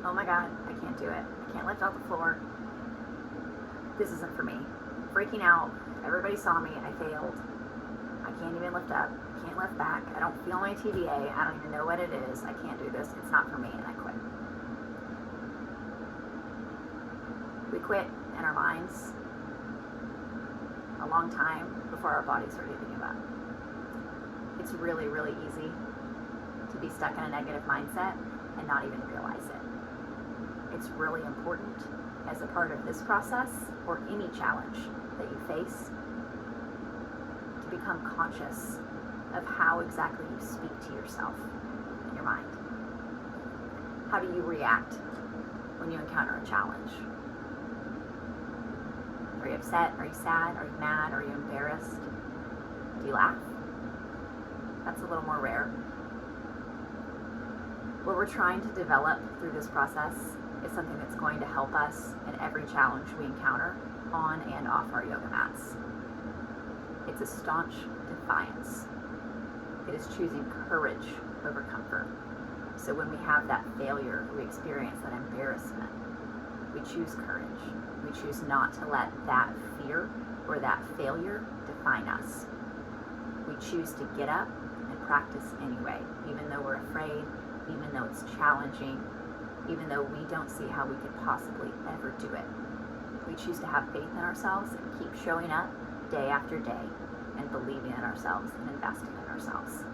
oh my God, I can't do it. I can't lift off the floor. This isn't for me. Freaking out. Everybody saw me. I failed. I can't even lift up. I can't lift back. I don't feel my TVA. I don't even know what it is. I can't do this. It's not for me, and I quit. We quit in our minds a long time before our bodies are ready to give up. It's really, really easy to be stuck in a negative mindset and not even realize it. It's really important as a part of this process or any challenge that you face to become conscious of how exactly you speak to yourself in your mind. How do you react when you encounter a challenge? Are you upset? Are you sad? Are you mad? Are you embarrassed? Do you laugh? That's a little more rare. What we're trying to develop through this process is something that's going to help us in every challenge we encounter on and off our yoga mats. It's a staunch defiance. It is choosing courage over comfort. So when we have that failure, we experience that embarrassment, we choose courage. We choose not to let that fear or that failure define us. We choose to get up and practice anyway, even though we're afraid, even though it's challenging, even though we don't see how we could possibly ever do it. We choose to have faith in ourselves and keep showing up day after day and believing in ourselves and investing in ourselves.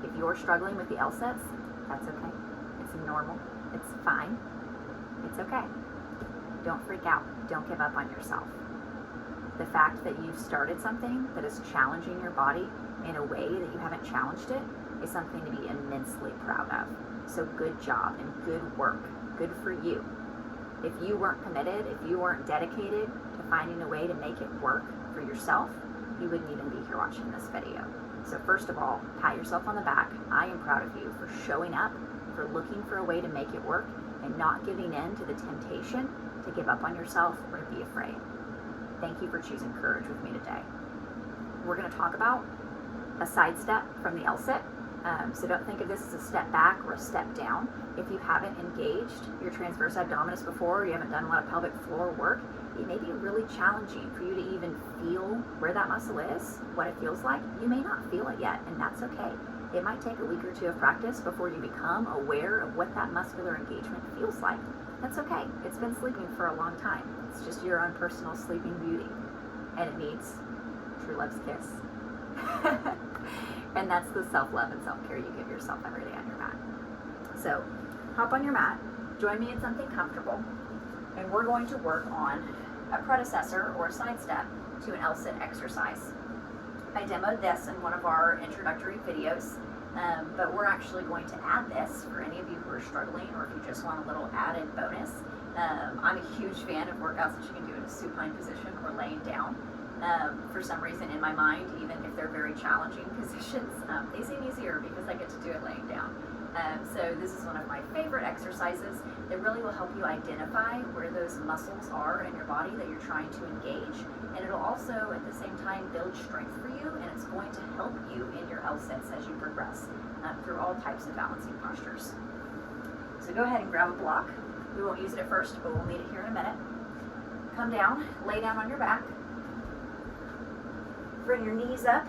If you're struggling with the L-Sits, that's okay. It's normal. It's fine. It's okay. Don't freak out. Don't give up on yourself. The fact that you've started something that is challenging your body in a way that you haven't challenged it is something to be immensely proud of. So good job and good work. Good for you. If you weren't committed, if you weren't dedicated to finding a way to make it work for yourself, you wouldn't even be here watching this video. So first of all, pat yourself on the back. I am proud of you for showing up, for looking for a way to make it work, and not giving in to the temptation to give up on yourself or to be afraid. Thank you for choosing courage with me today. We're going to talk about a sidestep from the L-Sit. So don't think of this as a step back or a step down. If you haven't engaged your transverse abdominis before, or you haven't done a lot of pelvic floor work, it may be really challenging for you to even feel where that muscle is, what it feels like. You may not feel it yet, and that's okay. It might take a week or two of practice before you become aware of what that muscular engagement feels like. That's okay. It's been sleeping for a long time. It's just your own personal sleeping beauty, and it needs true love's kiss. And that's the self-love and self-care you give yourself every day on your mat. So hop on your mat, join me in something comfortable, and we're going to work on a predecessor or a sidestep to an L-Sit exercise. I demoed this in one of our introductory videos, but we're actually going to add this for any of you who are struggling, or if you just want a little added bonus. I'm a huge fan of workouts that you can do in a supine position or laying down. For some reason in my mind, even if they're very challenging positions, they seem easier because I get to do it laying down. So this is one of my favorite exercises that really will help you identify where those muscles are in your body that you're trying to engage, and it'll also at the same time build strength for you, and it's going to help you in your L-Sits as you progress through all types of balancing postures. So go ahead and grab a block. We won't use it at first, but we'll need it here in a minute. Come down, lay down on your back. Bring your knees up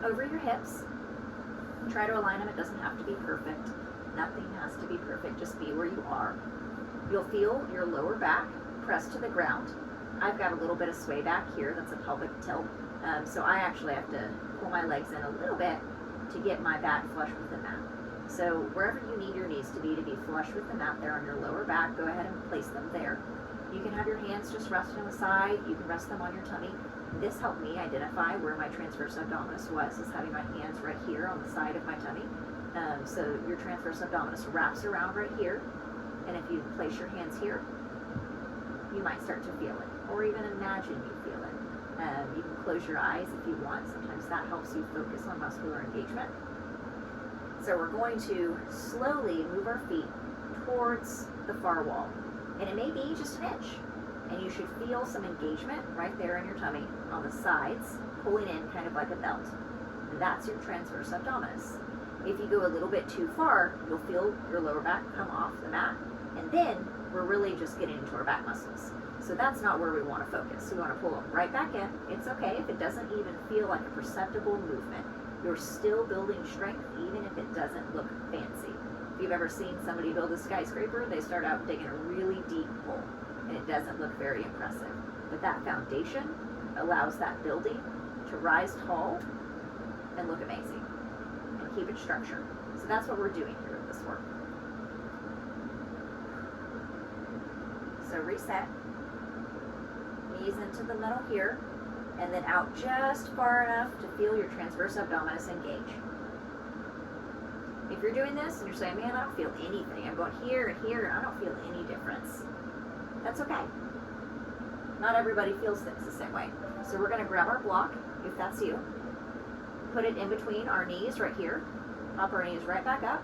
over your hips. Try to align them. It doesn't have to be perfect. Nothing has to be perfect. Just be where you are. You'll feel your lower back press to the ground. I've got a little bit of sway back here. That's a pelvic tilt. So I actually have to pull my legs in a little bit to get my back flush with the mat. So wherever you need your knees to be flush with the mat there on your lower back, go ahead and place them there. You can have your hands just resting on the side. You can rest them on your tummy. This helped me identify where my transverse abdominis was, is having my hands right here on the side of my tummy. So your transverse abdominis wraps around right here, and if you place your hands here, you might start to feel it, or even imagine you feel it. You can close your eyes if you want. Sometimes that helps you focus on muscular engagement. So we're going to slowly move our feet towards the far wall, and it may be just an inch. And you should feel some engagement right there in your tummy on the sides, pulling in kind of like a belt. And that's your transverse abdominis. If you go a little bit too far, you'll feel your lower back come off the mat, and then we're really just getting into our back muscles. So that's not where we want to focus. So we want to pull them right back in. It's okay if it doesn't even feel like a perceptible movement. You're still building strength even if it doesn't look fancy. If you've ever seen somebody build a skyscraper, they start out digging a really deep hole, and it doesn't look very impressive. But that foundation allows that building to rise tall and look amazing and keep it structured. So that's what we're doing here with this work. So reset, knees into the middle here, and then out just far enough to feel your transverse abdominis engage. If you're doing this and you're saying, man, I don't feel anything, I'm going here and here and I don't feel any difference, that's okay. Not everybody feels things the same way. So we're going to grab our block, if that's you, put it in between our knees right here, pop our knees right back up,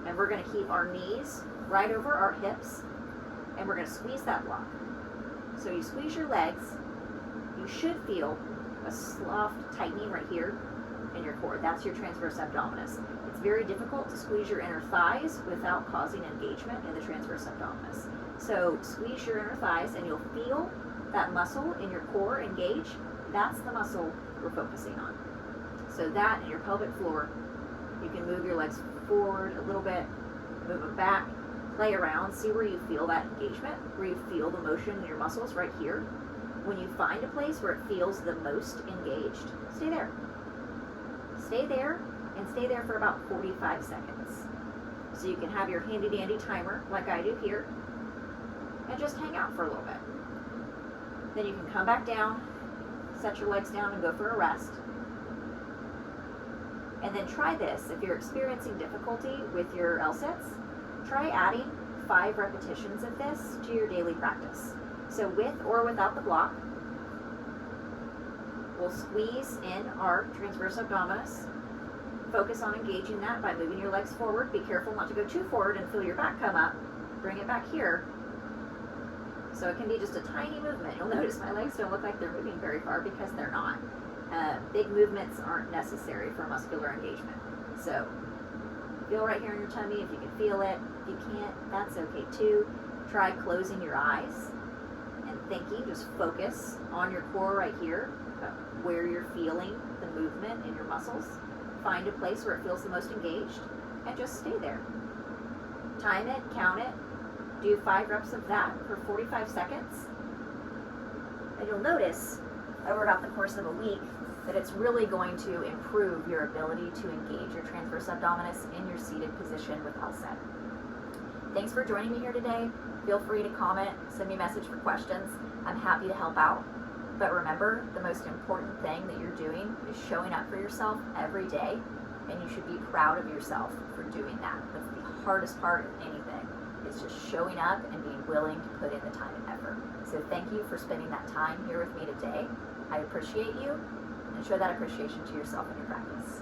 and we're going to keep our knees right over our hips, and we're going to squeeze that block. So you squeeze your legs, you should feel a soft tightening right here in your core. That's your transverse abdominis. It's very difficult to squeeze your inner thighs without causing engagement in the transverse abdominis. So squeeze your inner thighs and you'll feel that muscle in your core engage. That's the muscle we're focusing on. So that and your pelvic floor, you can move your legs forward a little bit, move them back, play around, see where you feel that engagement, where you feel the motion in your muscles right here. When you find a place where it feels the most engaged, stay there. Stay there and stay there for about 45 seconds. So you can have your handy dandy timer like I do here and just hang out for a little bit. Then you can come back down, set your legs down and go for a rest. And then try this. If you're experiencing difficulty with your L-sits, try adding 5 repetitions of this to your daily practice. So with or without the block, we'll squeeze in our transverse abdominis. Focus on engaging that by moving your legs forward. Be careful not to go too forward and feel your back come up. Bring it back here. So it can be just a tiny movement. You'll notice my legs don't look like they're moving very far because they're not. Big movements aren't necessary for muscular engagement. So feel right here in your tummy if you can feel it. If you can't, that's okay too. Try closing your eyes and thinking, just focus on your core right here, where you're feeling the movement in your muscles. Find a place where it feels the most engaged and just stay there. Time it, count it, do 5 reps of that for 45 seconds. And you'll notice over about the course of a week that it's really going to improve your ability to engage your transverse abdominis in your seated position with L-sit. Thanks for joining me here today. Feel free to comment, send me a message for questions. I'm happy to help out. But remember, the most important thing that you're doing is showing up for yourself every day, and you should be proud of yourself for doing that. That's the hardest part of anything. It's just showing up and being willing to put in the time and effort. So thank you for spending that time here with me today. I appreciate you, and show that appreciation to yourself in your practice.